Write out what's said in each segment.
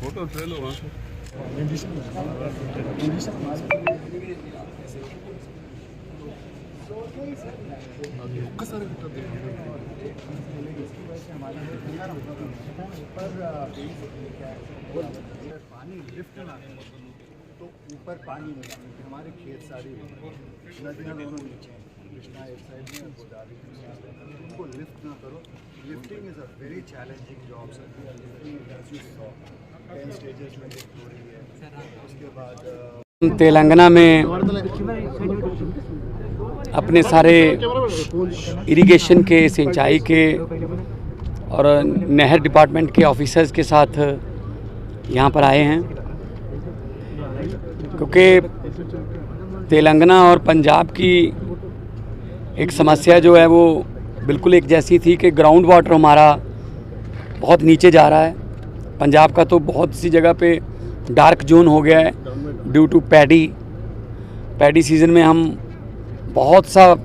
Photo ले लो वहाँ से। पानी लिफ्ट ना तो ऊपर पानी नहीं आने की हमारे खेत सारी नदियाँ दोनों नीचे कृष्णा एक साइड में गोदावरी उनको लिफ्ट ना करो। Lifting is a very challenging job sir. 10 stages में लिफ्ट हो रही है। उसके बाद तेलंगाना में अपने सारे इरिगेशन के, सिंचाई के और नहर डिपार्टमेंट के ऑफिसर्स के साथ यहाँ पर आए हैं, क्योंकि तेलंगाना और पंजाब की एक समस्या जो है वो बिल्कुल एक जैसी थी कि ग्राउंड वाटर हमारा बहुत नीचे जा रहा है। पंजाब का तो बहुत सी जगह पे डार्क जोन हो गया है ड्यू टू पैडी सीज़न में हम बहुत सा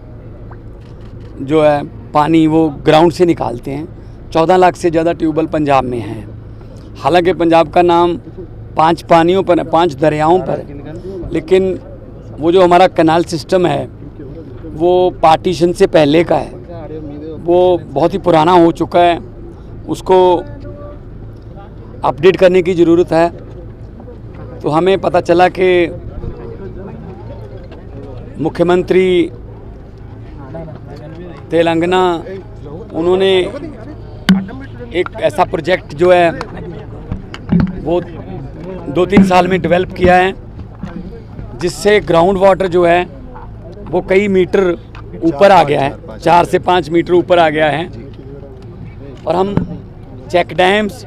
जो है पानी वो ग्राउंड से निकालते हैं। 14 लाख से ज़्यादा ट्यूबवेल पंजाब में हैं। हालांकि पंजाब का नाम 5 पानियों पर, 5 दरियाओं पर, लेकिन वो जो हमारा कैनाल सिस्टम है वो पार्टीशन से पहले का है, वो बहुत ही पुराना हो चुका है। उसको अपडेट करने की ज़रूरत है। तो हमें पता चला कि मुख्यमंत्री तेलंगाना उन्होंने एक ऐसा प्रोजेक्ट जो है वो 2-3 साल में डेवलप किया है, जिससे ग्राउंड वाटर जो है वो कई मीटर ऊपर आ गया है, 4 से 5 मीटर ऊपर आ गया है। और हम चेक डैम्स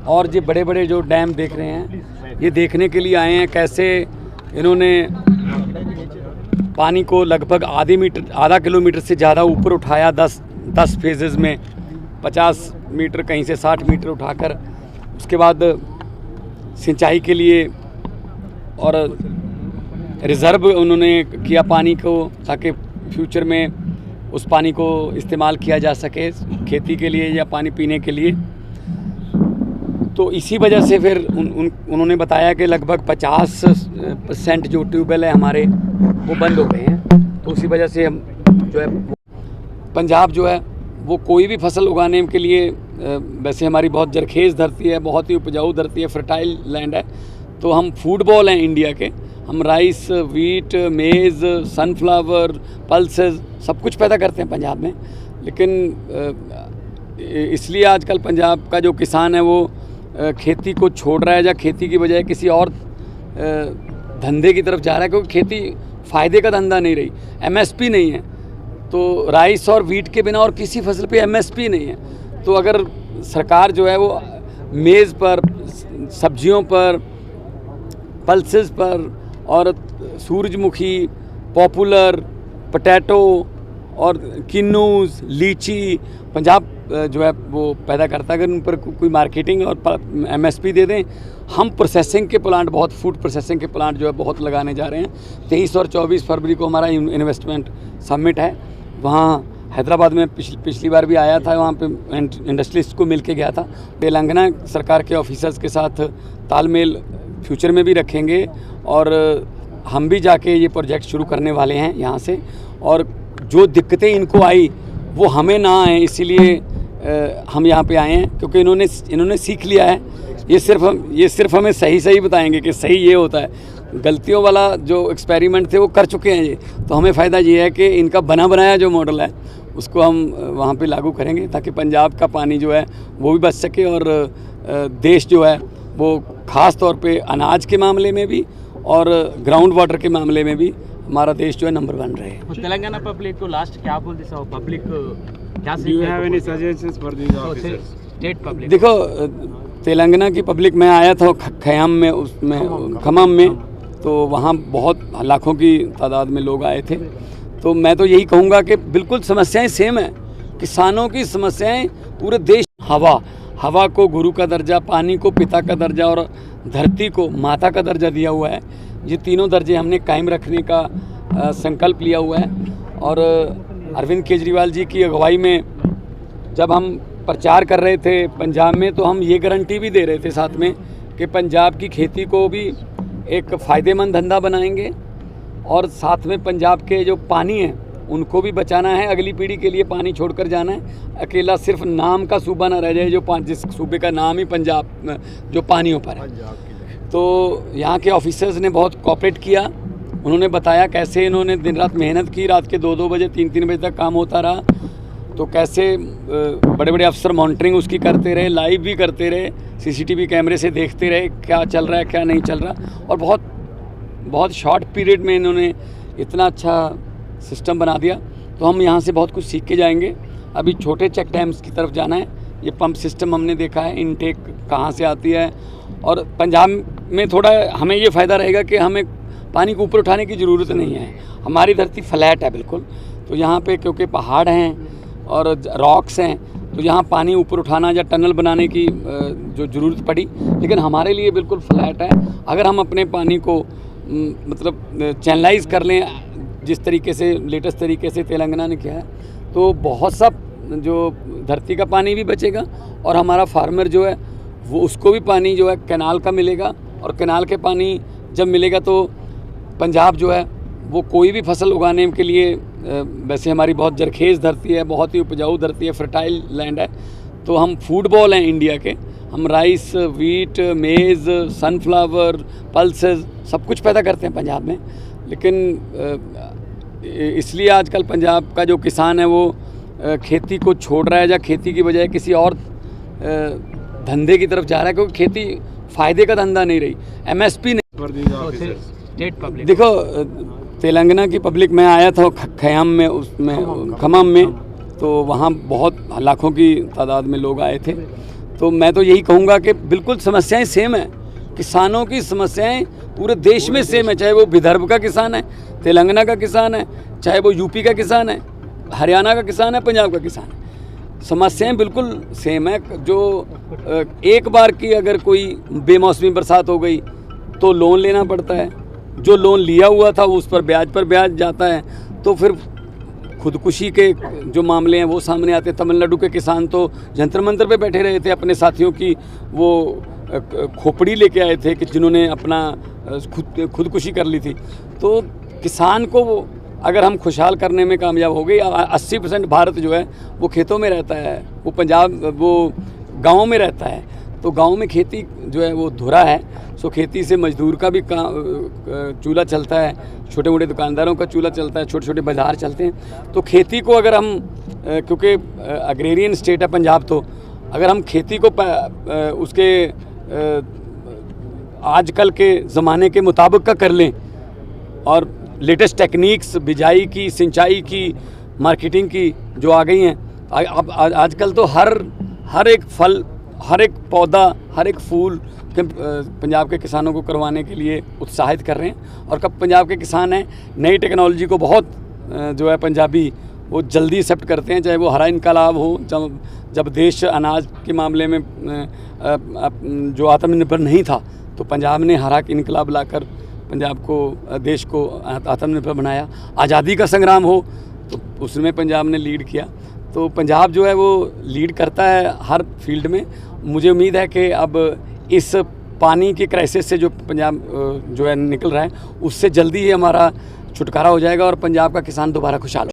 और ये बड़े बड़े जो डैम देख रहे हैं, ये देखने के लिए आए हैं कैसे इन्होंने पानी को लगभग आधा किलोमीटर से ज़्यादा ऊपर उठाया। 10 फेजेज़ में 50 मीटर, कहीं से 60 मीटर उठाकर उसके बाद सिंचाई के लिए और रिज़र्व उन्होंने किया पानी को, ताकि फ्यूचर में उस पानी को इस्तेमाल किया जा सके खेती के लिए या पानी पीने के लिए। तो इसी वजह से फिर उन्होंने बताया कि लगभग 50% जो ट्यूबवेल है हमारे वो बंद हो गए हैं। तो उसी वजह से हम जो है पंजाब जो है वो कोई भी फसल उगाने के लिए, वैसे हमारी बहुत जरखेज़ धरती है, बहुत ही उपजाऊ धरती है, फर्टाइल लैंड है। तो हम फूड बॉल हैं इंडिया के। हम राइस, वीट, मेज़, सनफ्लावर, पल्सेस सब कुछ पैदा करते हैं पंजाब में। लेकिन इसलिए आजकल पंजाब का जो किसान है वो खेती को छोड़ रहा है या खेती की बजाय किसी और धंधे की तरफ जा रहा है, क्योंकि खेती फ़ायदे का धंधा नहीं रही। MSP नहीं है, तो राइस और वीट के बिना और किसी फसल पे MSP नहीं है। तो अगर सरकार जो है वो मेज़ पर, सब्जियों पर, पल्सेस पर और सूरजमुखी, पॉपुलर, पोटैटो और किन्नूस, लीची पंजाब जो है वो पैदा करता है। अगर उन पर कोई मार्केटिंग और MSP दे दें, हम प्रोसेसिंग के प्लांट, बहुत फूड प्रोसेसिंग के प्लांट जो है बहुत लगाने जा रहे हैं। 23 और 24 फरवरी को हमारा इन्वेस्टमेंट समिट है। वहाँ हैदराबाद में पिछली बार भी आया था, वहाँ पे इंडस्ट्रियलिस्ट को मिल के गया था। तेलंगाना सरकार के ऑफिसर्स के साथ तालमेल फ्यूचर में भी रखेंगे और हम भी जाके ये प्रोजेक्ट शुरू करने वाले हैं यहाँ से। और जो दिक्कतें इनको आई वो हमें ना आए, इसीलिए हम यहाँ पे आए हैं, क्योंकि इन्होंने सीख लिया है। ये सिर्फ हमें सही बताएंगे कि सही ये होता है। गलतियों वाला जो एक्सपेरिमेंट थे वो कर चुके हैं ये। तो हमें फ़ायदा ये है कि इनका बना बनाया जो मॉडल है उसको हम वहाँ पे लागू करेंगे, ताकि पंजाब का पानी जो है वो भी बच सके और देश जो है वो ख़ास तौर पे अनाज के मामले में भी और ग्राउंड वाटर के मामले में भी हमारा देश जो है नंबर 1 रहे। तेलंगाना पब्लिक को लास्ट क्या बोल दे सो पब्लिक क्या स्टेट पब्लिक? देखो, तेलंगाना की पब्लिक, मैं आया था खयाम में, उसमें खम्मम में, तो वहाँ बहुत लाखों की तादाद में लोग आए थे। तो मैं तो यही कहूँगा कि बिल्कुल समस्याएं सेम है। किसानों की समस्याएं पूरे देश, हवा को गुरु का दर्जा, पानी को पिता का दर्जा और धरती को माता का दर्जा दिया हुआ है। ये तीनों दर्जे हमने कायम रखने का संकल्प लिया हुआ है। और अरविंद केजरीवाल जी की अगुवाई में जब हम प्रचार कर रहे थे पंजाब में, तो हम ये गारंटी भी दे रहे थे साथ में कि पंजाब की खेती को भी एक फ़ायदेमंद धंधा बनाएंगे और साथ में पंजाब के जो पानी है उनको भी बचाना है, अगली पीढ़ी के लिए पानी छोड़कर जाना है। अकेला सिर्फ नाम का सूबा ना रह जाए, जो जिस सूबे का नाम ही पंजाब जो पानियों पर है। तो यहाँ के ऑफिसर्स ने बहुत कोऑपरेट किया, उन्होंने बताया कैसे इन्होंने दिन रात मेहनत की, रात के 2-2 बजे 3-3 बजे तक काम होता रहा। तो कैसे बड़े बड़े अफसर मॉनिटरिंग उसकी करते रहे, लाइव भी करते रहे, सीसीटीवी कैमरे से देखते रहे क्या चल रहा है क्या नहीं चल रहा, और बहुत शॉर्ट पीरियड में इन्होंने इतना अच्छा सिस्टम बना दिया। तो हम यहाँ से बहुत कुछ सीख के जाएंगे। अभी छोटे चेक डैम्स की तरफ जाना है, ये पंप सिस्टम हमने देखा है, इनटेक कहाँ से आती है, और पंजाब में थोड़ा हमें ये फ़ायदा रहेगा कि हमें पानी को ऊपर उठाने की ज़रूरत नहीं है, हमारी धरती फ्लैट है बिल्कुल। तो यहाँ पे क्योंकि पहाड़ हैं और रॉक्स हैं, तो यहाँ पानी ऊपर उठाना या टनल बनाने की जो ज़रूरत पड़ी, लेकिन हमारे लिए बिल्कुल फ्लैट है। अगर हम अपने पानी को मतलब चैनलाइज कर लें जिस तरीके से लेटेस्ट तरीके से तेलंगाना ने किया है, तो बहुत सा जो धरती का पानी भी बचेगा और हमारा फार्मर जो है वो उसको भी पानी जो है कैनाल का मिलेगा, और कैनाल के पानी जब मिलेगा तो पंजाब जो है वो कोई भी फसल उगाने के लिए, वैसे हमारी बहुत जरखेज़ धरती है, बहुत ही उपजाऊ धरती है, फर्टाइल लैंड है, तो हम फूड बॉल हैं इंडिया के। हम राइस, वीट, मेज़, सनफ्लावर, पल्सेस सब कुछ पैदा करते हैं पंजाब में। लेकिन इसलिए आजकल पंजाब का जो किसान है वो खेती को छोड़ रहा है या खेती की बजाय किसी और धंधे की तरफ जा रहा है, क्योंकि खेती फ़ायदे का धंधा नहीं रही, MSP नहीं। स्टेट पब्लिक देखो, तेलंगाना की पब्लिक, मैं आया था खयाम में, उसमें खमम में, तो वहाँ बहुत लाखों की तादाद में लोग आए थे। तो मैं तो यही कहूँगा कि बिल्कुल समस्याएं सेम है, किसानों की समस्याएं पूरे देश में सेम है, चाहे वो विदर्भ का किसान है, तेलंगाना का किसान है, चाहे वो यूपी का किसान है, हरियाणा का किसान है, पंजाब का किसान है, समस्याएं बिल्कुल सेम है। जो एक बार की अगर कोई बेमौसमी बरसात हो गई तो लोन लेना पड़ता है, जो लोन लिया हुआ था उस पर ब्याज जाता है, तो फिर खुदकुशी के जो मामले हैं वो सामने आते हैं। तमिलनाडु के किसान तो जंतर मंतर पे बैठे रहे थे, अपने साथियों की वो खोपड़ी लेके आए थे कि जिन्होंने अपना खुदकुशी कर ली थी। तो किसान को अगर हम खुशहाल करने में कामयाब हो गए, 80% भारत जो है वो खेतों में रहता है, वो पंजाब वो गाँव में रहता है, तो गांव में खेती जो है वो धुरा है। सो खेती से मजदूर का भी चूल्हा चलता है, छोटे मोटे दुकानदारों का चूल्हा चलता है, छोटे छोटे बाज़ार चलते हैं। तो खेती को अगर हम, क्योंकि अग्रेरियन स्टेट है पंजाब, तो अगर हम खेती को उसके आजकल के ज़माने के मुताबिक का कर लें, और लेटेस्ट टेक्निक्स बिजाई की, सिंचाई की, मार्केटिंग की जो आ गई हैं, अब आजकल तो हर एक फल, हर एक पौधा, हर एक फूल पंजाब के किसानों को करवाने के लिए उत्साहित कर रहे हैं। और कब पंजाब के किसान हैं, नई टेक्नोलॉजी को बहुत जो है पंजाबी वो जल्दी एक्सेप्ट करते हैं, चाहे वो हरा इनकलाब हो, जब देश अनाज के मामले में जो आत्मनिर्भर नहीं था, तो पंजाब ने हरा इनकलाब लाकर पंजाब को, देश को आत्मनिर्भर बनाया। आज़ादी का संग्राम हो तो उसमें पंजाब ने लीड किया। तो पंजाब जो है वो लीड करता है हर फील्ड में। मुझे उम्मीद है कि अब इस पानी की क्राइसिस से जो पंजाब जो है निकल रहा है, उससे जल्दी ही हमारा छुटकारा हो जाएगा और पंजाब का किसान दोबारा खुशहाल